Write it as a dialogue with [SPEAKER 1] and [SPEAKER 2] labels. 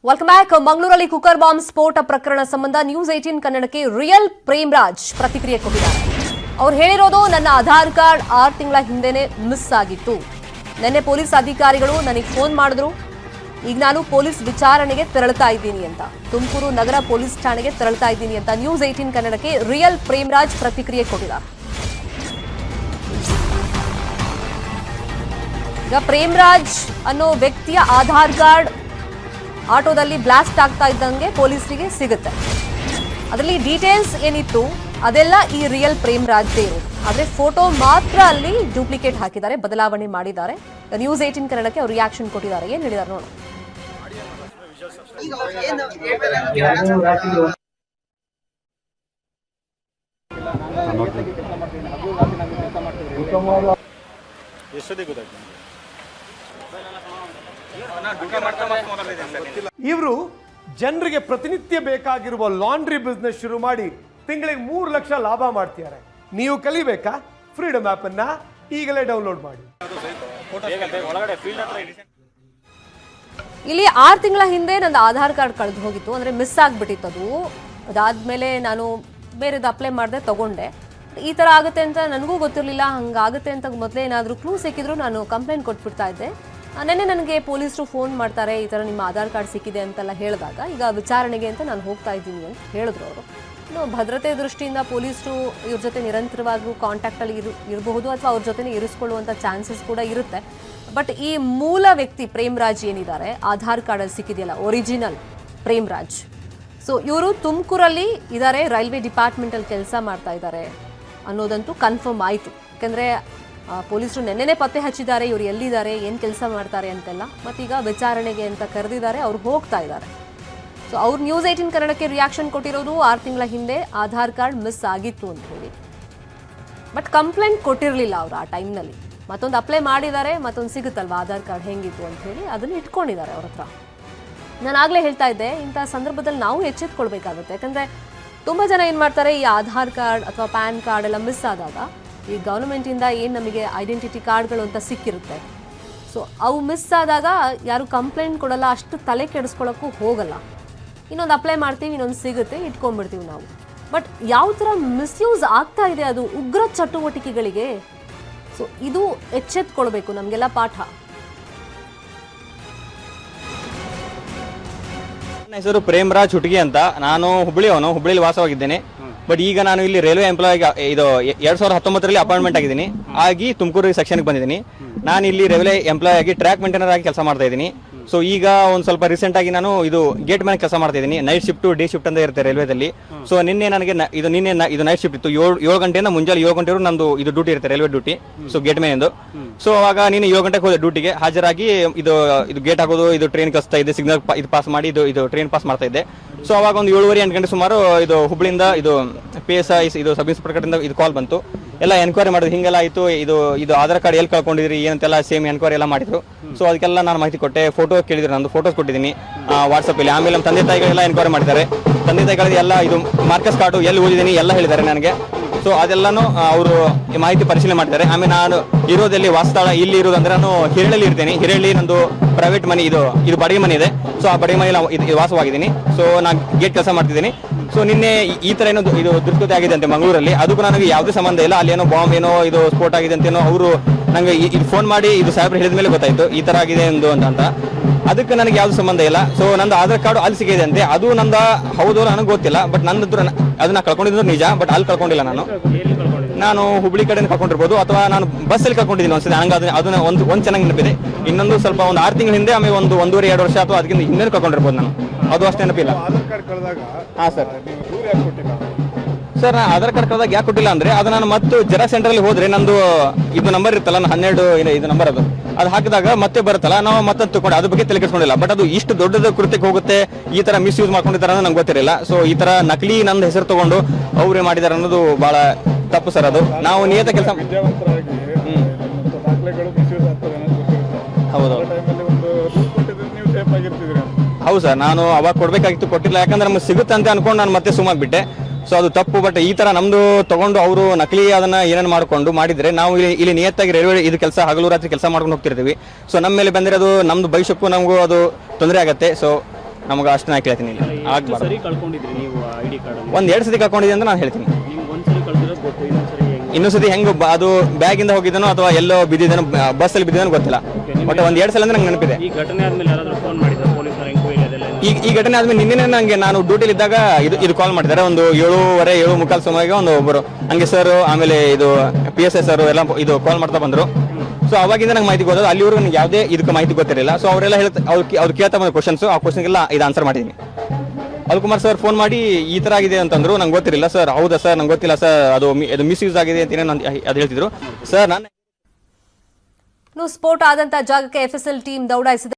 [SPEAKER 1] Welcome back. ಮಂಗಳೂರಲ್ಲಿ cooker bomb ಸ್ಫೋಟ ಪ್ರಕರಣ ಸಂಬಂಧ ನ್ಯೂಸ್ 18 ಕನ್ನಡಕ್ಕೆ ರಿಯಲ್ ಪ್ರೇಮ್ರಾಜ್ ಪ್ರತಿಕ್ರಿಯೆ ಕೊಟ್ಟಿದ್ದಾರೆ. ಅವ್ರು ಹೇಳಿರೋದು, ನನ್ನ ಆಧಾರ್ ಕಾರ್ಡ್ 6 ತಿಂಗಳ ಹಿಂದೆನೆ ಮಿಸ್ ಆಗಿತ್ತು. ನೆನ್ನೆ ಪೊಲೀಸ್ ಅಧಿಕಾರಿಗಳು ನನಗೆ ಫೋನ್ ಮಾಡಿದ್ರು. ಈಗ ನಾನು ಪೊಲೀಸ್ ವಿಚಾರಣೆಗೆ ತೆರಳುತ್ತಾ ಇದ್ದೀನಿ ಅಂತ, ತುಮಕೂರು ನಗರ ಪೊಲೀಸ್ ಠಾಣೆಗೆ ತೆರಳುತ್ತಾ ಇದ್ದೀನಿ ಅಂತ ನ್ಯೂಸ್ 18 ಕನ್ನಡಕ್ಕೆ ರಿಯಲ್ ಪ್ರೇಮ್ರಾಜ್ ಪ್ರತಿಕ್ರಿಯೆ ಕೊಟ್ಟಿದ್ದಾರೆ. ಈಗ ಪ್ರೇಮ್ರಾಜ್ ಅನ್ನೋ ವ್ಯಕ್ತಿಯ ಆಧಾರ್ ಕಾರ್ಡ್ ಆಟೋದಲ್ಲಿ ಬ್ಲಾಸ್ಟ್ ಆಗ್ತಾ ಇದ್ದಂಗೆ ಪೊಲೀಸರಿಗೆ ಸಿಗುತ್ತೆ. ಅದರಲ್ಲಿ ಡೀಟೇಲ್ಸ್ ಏನಿತ್ತು ಅದೆಲ್ಲ ಈ ರಿಯಲ್ ಪ್ರೇಮ್ರಾಜ್ ಇರೋದು. ಆದ್ರೆ ಫೋಟೋ ಮಾತ್ರ ಅಲ್ಲಿ ಡೂಪ್ಲಿಕೇಟ್ ಹಾಕಿದ್ದಾರೆ, ಬದಲಾವಣೆ ಮಾಡಿದ್ದಾರೆ. ನ್ಯೂಸ್ 18 ಕನ್ನಡಕ್ಕೆ ಅವರು ರಿಯಾಕ್ಷನ್ ಕೊಟ್ಟಿದ್ದಾರೆ. ಏನ್ ಹೇಳಿದ್ದಾರೆ ನೋಡು.
[SPEAKER 2] ಇವರು ಜನರಿಗೆ ಪ್ರತಿನಿತ್ಯ ಬೇಕಾಗಿರುವ ಲಾಂಡ್ರಿ ಬಿಸ್ನೆಸ್ ಶುರು ಮಾಡಿ ತಿಂಗಳಿಗೆ 3 ಲಕ್ಷ ಲಾಭ ಮಾಡ್ತಿದ್ದಾರೆ. ನೀವು ಕಲಿಬೇಕಾ? ಫ್ರೀಡಮ್ ಆಪ್ ಅನ್ನ ಈಗಲೇ ಡೌನ್ಲೋಡ್ ಮಾಡಿ.
[SPEAKER 1] ಇಲ್ಲಿ 6 ತಿಂಗಳ ಹಿಂದೆ ನನ್ನ ಆಧಾರ್ ಕಾರ್ಡ್ ಕಳೆದು ಹೋಗಿತ್ತು, ಅಂದ್ರೆ ಮಿಸ್ ಆಗ್ಬಿಟ್ಟಿತ್ತು ಅದು. ಅದಾದ್ಮೇಲೆ ನಾನು ಬೇರೆದು ಅಪ್ಲೈ ಮಾಡಿದೆ, ತಗೊಂಡೆ. ಈ ತರ ಆಗುತ್ತೆ ಅಂತ ನನಗೂ ಗೊತ್ತಿರಲಿಲ್ಲ. ಹಂಗಾಗುತ್ತೆ ಅಂತ ಮೊದಲೇ ಏನಾದರೂ ಕ್ಲೂ ಸಿಕ್ಕಿದ್ರು ನಾನು ಕಂಪ್ಲೇಂಟ್ ಕೊಟ್ಬಿಡ್ತಾ ಇದ್ದೆ. ನೆನ್ನೆ ನನಗೆ ಪೊಲೀಸರು ಫೋನ್ ಮಾಡ್ತಾರೆ, ಈ ಥರ ನಿಮ್ಮ ಆಧಾರ್ ಕಾರ್ಡ್ ಸಿಕ್ಕಿದೆ ಅಂತೆಲ್ಲ ಹೇಳಿದಾಗ ಈಗ ವಿಚಾರಣೆಗೆ ಅಂತ ನಾನು ಹೋಗ್ತಾ ಇದ್ದೀನಿ ಅಂತ ಹೇಳಿದ್ರು ಅವರು. ಇನ್ನು ಭದ್ರತೆ ದೃಷ್ಟಿಯಿಂದ ಪೊಲೀಸರು ಇವ್ರ ಜೊತೆ ನಿರಂತರವಾಗಿ ಕಾಂಟ್ಯಾಕ್ಟಲ್ಲಿ ಇರಬಹುದು ಅಥವಾ ಅವ್ರ ಜೊತೆ ಇರಿಸ್ಕೊಳ್ಳುವಂಥ ಚಾನ್ಸಸ್ ಕೂಡ ಇರುತ್ತೆ. ಬಟ್ ಈ ಮೂಲ ವ್ಯಕ್ತಿ ಪ್ರೇಮ್ರಾಜ್ ಏನಿದ್ದಾರೆ, ಆಧಾರ್ ಕಾರ್ಡಲ್ಲಿ ಸಿಕ್ಕಿದೆಯಲ್ಲ ಒರಿಜಿನಲ್ ಪ್ರೇಮ್ರಾಜ್, ಸೊ ಇವರು ತುಮಕೂರಲ್ಲಿ ಇದ್ದಾರೆ, ರೈಲ್ವೆ ಡಿಪಾರ್ಟ್ಮೆಂಟಲ್ಲಿ ಕೆಲಸ ಮಾಡ್ತಾ ಇದ್ದಾರೆ ಅನ್ನೋದಂತೂ ಕನ್ಫರ್ಮ್ ಆಯಿತು. ಯಾಕೆಂದರೆ ಪೊಲೀಸರು ನೆನ್ನೆನೇ ಪತ್ತೆ ಹಚ್ಚಿದ್ದಾರೆ ಇವರು ಎಲ್ಲಿದ್ದಾರೆ, ಏನು ಕೆಲಸ ಮಾಡ್ತಾರೆ ಅಂತೆಲ್ಲ. ಮತ್ತೀಗ ವಿಚಾರಣೆಗೆ ಅಂತ ಕರೆದಿದ್ದಾರೆ, ಅವ್ರು ಹೋಗ್ತಾ ಇದ್ದಾರೆ. ಸೊ ಅವ್ರು ನ್ಯೂಸ್ 18 ಕನ್ನಡಕ್ಕೆ ರಿಯಾಕ್ಷನ್ ಕೊಟ್ಟಿರೋದು 6 ತಿಂಗಳ ಹಿಂದೆ ಆಧಾರ್ ಕಾರ್ಡ್ ಮಿಸ್ ಆಗಿತ್ತು ಅಂತ ಹೇಳಿ. ಬಟ್ ಕಂಪ್ಲೇಂಟ್ ಕೊಟ್ಟಿರಲಿಲ್ಲ ಅವರು ಆ ಟೈಮ್ನಲ್ಲಿ. ಮತ್ತೊಂದು ಅಪ್ಲೈ ಮಾಡಿದ್ದಾರೆ, ಮತ್ತೊಂದು ಸಿಗುತ್ತಲ್ವ ಆಧಾರ್ ಕಾರ್ಡ್ ಹೆಂಗಿತ್ತು ಅಂತ ಹೇಳಿ, ಅದನ್ನು ಇಟ್ಕೊಂಡಿದ್ದಾರೆ ಅವ್ರ ಹತ್ರ. ನಾನು ಆಗಲೇ ಹೇಳ್ತಾ ಇದ್ದೆ, ಇಂಥ ಸಂದರ್ಭದಲ್ಲಿ ನಾವು ಎಚ್ಚೆತ್ಕೊಳ್ಬೇಕಾಗುತ್ತೆ. ಯಾಕಂದರೆ ತುಂಬ ಜನ ಏನು ಮಾಡ್ತಾರೆ, ಈ ಆಧಾರ್ ಕಾರ್ಡ್ ಅಥವಾ ಪ್ಯಾನ್ ಕಾರ್ಡ್ ಎಲ್ಲ ಮಿಸ್ ಆದಾಗ ಈ ಗೌರ್ಮೆಂಟಿಂದ ಏನು ನಮಗೆ ಐಡೆಂಟಿಟಿ ಕಾರ್ಡ್ಗಳು ಅಂತ ಸಿಕ್ಕಿರುತ್ತೆ, ಸೊ ಅವು ಮಿಸ್ ಆದಾಗ ಯಾರು ಕಂಪ್ಲೇಂಟ್ ಕೊಡಲ್ಲ, ಅಷ್ಟು ತಲೆ ಕೆಡಿಸ್ಕೊಳ್ಳೋಕ್ಕೂ ಹೋಗಲ್ಲ. ಇನ್ನೊಂದು ಅಪ್ಲೈ ಮಾಡ್ತೀವಿ, ಇನ್ನೊಂದು ಸಿಗುತ್ತೆ, ಇಟ್ಕೊಂಡ್ಬಿಡ್ತೀವಿ ನಾವು. ಬಟ್ ಯಾವ ಥರ ಮಿಸ್ಯೂಸ್ ಆಗ್ತಾ ಇದೆ ಅದು ಉಗ್ರ ಚಟುವಟಿಕೆಗಳಿಗೆ. ಸೊ ಇದು ಎಚ್ಚೆತ್ಕೊಳ್ಬೇಕು, ನಮಗೆಲ್ಲ ಪಾಠ.
[SPEAKER 3] ನನ್ನ ಹೆಸರು ಪ್ರೇಮ್ರಾಜ್ ಹುಟ್ಗಿ ಅಂತ. ನಾನು ಹುಬ್ಬಳ್ಳಿಯಲ್ಲಿ ವಾಸವಾಗಿದ್ದೇನೆ. ಬಟ್ ಈಗ ನಾನು ಇಲ್ಲಿ ರೈಲ್ವೆ ಎಂಪ್ಲಾಯ್, ಇದು 2019ರಲ್ಲಿ ಅಪಾಯಿಂಟ್ಮೆಂಟ್ ಆಗಿದ್ದೀನಿ. ಆಗಿ ತುಮಕೂರು ಸೆಕ್ಷನ್ಗೆ ಬಂದಿದ್ದೀನಿ. ನಾನು ಇಲ್ಲಿ ರೈಲ್ವೆ ಎಂಪ್ಲಾಯ್ ಆಗಿ ಟ್ರ್ಯಾಕ್ ಮೇಂಟೈನರ್ ಆಗಿ ಕೆಲಸ ಮಾಡ್ತಾ ಇದ್ದೀನಿ. ಸೊ ಈಗ ಒಂದು ಸ್ವಲ್ಪ ರೀಸೆಂಟ್ ಆಗಿ ನಾನು ಇದು ಗೇಟ್ ಮ್ಯಾನ್ ಕೆಲಸ ಮಾಡ್ತಾ ಇದ್ದೀನಿ. ನೈಟ್ ಶಿಫ್ಟ್, ಡೇ ಶಿಫ್ಟ್ ಅಂತ ಇರುತ್ತೆ ರೈಲ್ವೆದಲ್ಲಿ. ಸೊ ನಿನ್ನೆ ನನಗೆ ಇದು ನೈಟ್ ಶಿಫ್ಟ್ ಇತ್ತು. 7 ಗಂಟೆಯಿಂದ ಮುಂಜಾನೆ 7 ಗಂಟೆವರೆಗೂ ನಂದು ಇದು ಡ್ಯೂಟಿ ಇರುತ್ತೆ, railway duty. So gate man ಎಂದು. ಸೊ ಅವಾಗ ನೀನು 7 ಗಂಟೆಗೆ ಹೋದೆ ಡ್ಯೂಟಿಗೆ ಹಾಜರಾಗಿ ಇದು ಗೇಟ್ ಹಾಕೋದು, ಇದು ಟ್ರೈನ್ ಕಳಿಸ್ತಾ ಇದ್ದೆ, ಸಿಗ್ನಲ್ ಇದು ಪಾಸ್ ಮಾಡಿ ಇದು ಟ್ರೈನ್ ಪಾಸ್ ಮಾಡ್ತಾ ಇದ್ದೆ. ಸೊ ಅವಾಗ ಒಂದು 7:30-8 ಗಂಟೆ ಸುಮಾರು ಇದು ಹುಬ್ಳಿಯಿಂದ ಇದು PSI ಇದು ಸಬ್ ಇನ್ಸ್ಪೆಕ್ಟರ್ ಇಂದ ಇದು ಕಾಲ್ ಬಂತು. ಎಲ್ಲ ಎನ್ಕ್ವೈರಿ ಮಾಡಿದ್ರು, ಹಿಂಗೆಲ್ಲ ಆಯಿತು, ಇದು ಆಧಾರ್ ಕಾರ್ಡ್ ಎಲ್ಲಿ ಕಳ್ಕೊಂಡಿದ್ರಿ ಏನಂತೆಲ್ಲ ಸೇಮ್ ಎನ್ಕ್ವೈರಿ ಎಲ್ಲ ಮಾಡಿದ್ರು. ಸೊ ಅದಕ್ಕೆಲ್ಲ ನಾನು ಮಾಹಿತಿ ಕೊಟ್ಟೆ. ಫೋಟೋ ಕೇಳಿದ್ರು, ನಂದು ಫೋಟೋಸ್ ಕೊಟ್ಟಿದ್ದೀನಿ ವಾಟ್ಸಪ್ಪಲ್ಲಿ. ಆಮೇಲೆ ನಮ್ಮ ತಂದೆ ತಾಯಿಗಳೆಲ್ಲ ಎನ್ಕ್ವೈರಿ ಮಾಡಿದ್ದಾರೆ. ತಂದೆ ತಾಯಿಗಳಿಗೆ ಎಲ್ಲ ಇದು ಮಾರ್ಕಸ್ ಕಾರ್ಡು ಎಲ್ಲಿ ಓದಿದ್ದೀನಿ ಎಲ್ಲ ಹೇಳಿದ್ದಾರೆ ನನಗೆ. ಸೊ ಅದೆಲ್ಲನೂ ಅವರು ಮಾಹಿತಿ ಪರಿಶೀಲನೆ ಮಾಡಿದ್ದಾರೆ. ಆಮೇಲೆ ನಾನು ಇರೋದಲ್ಲಿ ವಾಸಸ್ಥಳ ಇಲ್ಲಿ ಇರೋದಂದ್ರೆ ನಾನು ಹಿರಳ್ಳಿ ಇರ್ತೀನಿ. ಹಿರಳ್ಳಿ ನಂದು ಪ್ರೈವೇಟ್ ಮನೆ, ಇದು ಬಾಡಿಗೆ ಮನೆ ಇದೆ. ಸೊ ಆ ಬಾಡಿಗೆ ಮನೆಯಲ್ಲಿ ವಾಸವಾಗಿದ್ದೀನಿ. ಸೊ ನಾನು ಗೇಟ್ ಕೆಲಸ ಮಾಡ್ತಿದ್ದೀನಿ. ಸೊ ನಿನ್ನೆ ಈ ಥರ ಏನೋ ಇದು ದುರ್ಗತಿ ಆಗಿದೆ ಅಂತೆ ಮಂಗಳೂರಲ್ಲಿ. ಅದಕ್ಕೂ ನನಗೆ ಯಾವುದೇ ಸಂಬಂಧ ಇಲ್ಲ. ಅಲ್ಲಿ ಏನೋ ಬಾಂಬ್ ಏನೋ ಇದು ಸ್ಫೋಟ ಆಗಿದೆ ಅಂತೇನೋ ಅವರು ನನಗೆ ಇದು ಫೋನ್ ಮಾಡಿ ಇದು ಸಾಹೇಬ್ರು ಹೇಳಿದ ಮೇಲೆ ಗೊತ್ತಾಯಿತು ಈ ಥರ ಆಗಿದೆ ಅಂತ. ಅದಕ್ಕೆ ನನಗೆ ಯಾವ್ದು ಸಂಬಂಧ ಇಲ್ಲ. ಸೊ ನಂದು ಆಧಾರ್ ಕಾರ್ಡು ಅಲ್ಲಿ ಸಿಕ್ಕಿದೆ ಅಂತೆ. ಅದು ನಂದು ಹೌದು ನನಗೆ ಗೊತ್ತಿಲ್ಲ. ಬಟ್ ನಂದು ಅದನ್ನ ಕಳ್ಕೊಂಡಿದ್ದು ನಿಜ. ಬಟ್ ಅಲ್ಲಿ ಕಳ್ಕೊಂಡಿಲ್ಲ. ನಾನು ಹುಬ್ಳಿ ಕಡೆ ಕಳ್ಕೊಂಡಿರ್ಬೋದು, ಅಥವಾ ನಾನು ಬಸ್ಸಲ್ಲಿ ಕಳ್ಕೊಂಡಿದ್ದೀನಿ ಒಂದ್ಸತಿ. ಹಂಗೆ ಅದನ್ನ ಒಂದು ಚೆನ್ನಾಗಿ ನೆನಪಿದೆ. ಇನ್ನೊಂದು ಸ್ವಲ್ಪ ಒಂದು 6 ತಿಂಗಳ ಹಿಂದೆ, ಆಮೇಲೆ 1.5-2 ವರ್ಷ ಅಥವಾ ಅದಕ್ಕಿಂತ ಹಿಂದೆ ಕಳ್ಕೊಂಡಿರ್ಬೋದು ನಾನು. ಅದು ಅಷ್ಟು ನೆನಪಿಲ್ಲ. ಹಾಂ ಸರ್. ಸರ್, ನಾನು ಆಧಾರ್ ಕಾರ್ಡ್ ಕಳೆದಾಗ ಯಾಕೆ ಕೊಟ್ಟಿಲ್ಲ ಅಂದ್ರೆ, ಅದು ನಾನು ಮತ್ತು ಜೆರಾಕ್ಸ್ ಸೆಂಟರಲ್ಲಿ ಹೋದ್ರೆ ನಂದು ಇದು ನಂಬರ್ ಇರ್ತಲ್ಲ, 12 ಇದು ನಂಬರ್ ಅದು ಹಾಕಿದಾಗ ಮತ್ತೆ ಬರುತ್ತಲ್ಲ, ನಾವು ಮತ್ತೆ ತಗೊಂಡು ಅದ್ರ ಬಗ್ಗೆ ತಲೆ ಕೆಡಿಸ್ಕೊಂಡಿಲ್ಲ. ಬಟ್ ಅದು ಇಷ್ಟು ದೊಡ್ಡದ ಕೃತ್ಯಕ್ಕೆ ಹೋಗುತ್ತೆ, ಈ ತರ ಮಿಸ್ಯೂಸ್ ಮಾಡ್ಕೊಂಡಿದ್ದಾರೆ ಅನ್ನೋದು ನಂಗೆ ಗೊತ್ತಿರಲಿಲ್ಲ. ಸೊ ಈ ತರ ನಕಲಿ ನಂದು ಹೆಸರು ತಗೊಂಡು ಅವ್ರೇ ಮಾಡಿದ್ದಾರೆ ಅನ್ನೋದು ಬಹಳ ತಪ್ಪು ಸರ್. ಅದು ನಾವು ನಿಯತ ಕೆಲಸ. ಹೌದು ಹೌದು ಸರ್, ನಾನು ಅವಾಗ ಕೊಡ್ಬೇಕಾಗಿತ್ತು, ಕೊಟ್ಟಿಲ್ಲ. ಯಾಕಂದ್ರೆ ನಮ್ಗೆ ಸಿಗುತ್ತೆ ಅಂತ ಅನ್ಕೊಂಡು ನಾನು ಮತ್ತೆ ಸುಮ್ಮಾಗ್ಬಿಟ್ಟೆ. ಸೊ ಅದು ತಪ್ಪು. ಬಟ್ ಈ ತರ ನಮ್ದು ತಗೊಂಡು ಅವರು ನಕಲಿ ಅದನ್ನ ಏನೇನು ಮಾಡ್ಕೊಂಡು ಮಾಡಿದ್ರೆ, ನಾವು ಇಲ್ಲಿ ನಿಯತ್ತಾಗಿ ರೈಲ್ವೆ ಇದು ಕೆಲಸ ಹಗಲು ರಾತ್ರಿ ಕೆಲಸ ಮಾಡ್ಕೊಂಡು ಹೋಗ್ತಿರ್ತೀವಿ. ಸೊ ನಮ್ಮ ಮೇಲೆ ಬಂದಿರೋದು ನಮ್ದು ಭವಿಷ್ಯಕ್ಕೂ ನಮಗೂ ಅದು ತೊಂದರೆ ಆಗುತ್ತೆ. ಸೊ ನಮಗೆ ಅಷ್ಟು ನಾನು ಕೇಳ್ತೀನಿ ಇಲ್ಲಿ ಆಗ್ಬಾರ್ದು.
[SPEAKER 4] ಸರಿ ಕಳ್ಕೊಂಡಿದ್ರಿ ನೀವು ಐಡಿ ಕಾರ್ಡ್
[SPEAKER 3] ಒಂದು 2 ಸತಿ ಕಳ್ಕೊಂಡಿದ್ದೆ ಅಂತ ನಾನು ಹೇಳ್ತೀನಿ.
[SPEAKER 4] ನಿಮ್ಗೆ ಒಂದ್ಸರಿ ಕಳ್ದಿರೋದು ಗೊತ್ತು, ಇನ್ನೊಂದ್ಸರಿ ಹೆಂಗೆ?
[SPEAKER 3] ಇನ್ನೊಂದು ಸತಿ ಹೆಂಗೆ ಅದು ಬ್ಯಾಗಿಂದ ಹೋಗಿದ್ದಾನೋ ಅಥವಾ ಎಲ್ಲೋ ಬಿದ್ದಿದ್ದಾನೋ ಬಸ್ಸಲ್ಲಿ ಬಿದ್ದಿದ್ದಾನೋ ಗೊತ್ತಿಲ್ಲ. ಬಟ್ ಒಂದು 2 ಸಲ ಅಂದ್ರೆ ನಂಗೆ ನೆನಪಿದೆ.
[SPEAKER 4] ಈ ಘಟನೆ ಆದ್ಮೇಲೆ ಯಾರಾದ್ರೂ ಫೋನ್ ಮಾಡಿದ್ರು ಪೊಲೀಸರು ಎಂಕ್ವೈರಿ ಅದೆಲ್ಲ?
[SPEAKER 3] ಈ ಘಟನೆ ಆದ್ಮೇಲೆ ನಿನ್ನೆ ನನಗೆ ನಾನು ಡ್ಯೂಟಿಲಿ ಇದ್ದಾಗ ಇದು ಕಾಲ್ ಮಾಡಿದ್ದಾರೆ. ಒಂದು 7:15 ಸಮಯಕ್ಕೆ ಒಬ್ಬರು ಹಂಗೆ ಸರ್, ಆಮೇಲೆ ಇದು PSI ಸರ್ ಎಲ್ಲ ಇದು ಕಾಲ್ ಮಾಡ್ತಾ ಬಂದರು. ಸೊ ಅವಾಗಿಂದ ನಂಗೆ ಮಾಹಿತಿ ಗೊತ್ತದ. ಅಲ್ಲಿವರೆಗೂ ನನಗೆ ಯಾವುದೇ ಇದಕ್ಕೆ ಮಾಹಿತಿ ಗೊತ್ತಿರಲಿಲ್ಲ. ಸೊ ಅವರೆಲ್ಲ ಅವ್ರು ಕೇಳ್ತಾ ಬಂದ ಕ್ವಶನ್ಸ್, ಆ ಕ್ವಶನ್ಗೆಲ್ಲ ಇದು ಆನ್ಸರ್ ಮಾಡಿದ್ದೀನಿ. ಅಲ್ಕುಮಾರ್ ಸರ್ ಫೋನ್ ಮಾಡಿ ಈ ಥರ ಆಗಿದೆ ಅಂತಂದ್ರು. ನಂಗೆ ಗೊತ್ತಿರಲಿಲ್ಲ ಸರ್. ಹೌದಾ ಸರ್, ನಂಗೆ ಗೊತ್ತಿಲ್ಲ ಸರ್, ಅದು ಮಿಸ್ಯೂಸ್ ಆಗಿದೆ ಅಂತ ಏನೇನು ಅದು ಹೇಳ್ತಿದ್ರು ಸರ್. ನಾನು
[SPEAKER 1] ಸ್ಫೋಟ ಆದಂತಹ ಜಾಗಕ್ಕೆ FSL ಟೀಮ್ ದೌಡಾಯಿಸಿದೆ.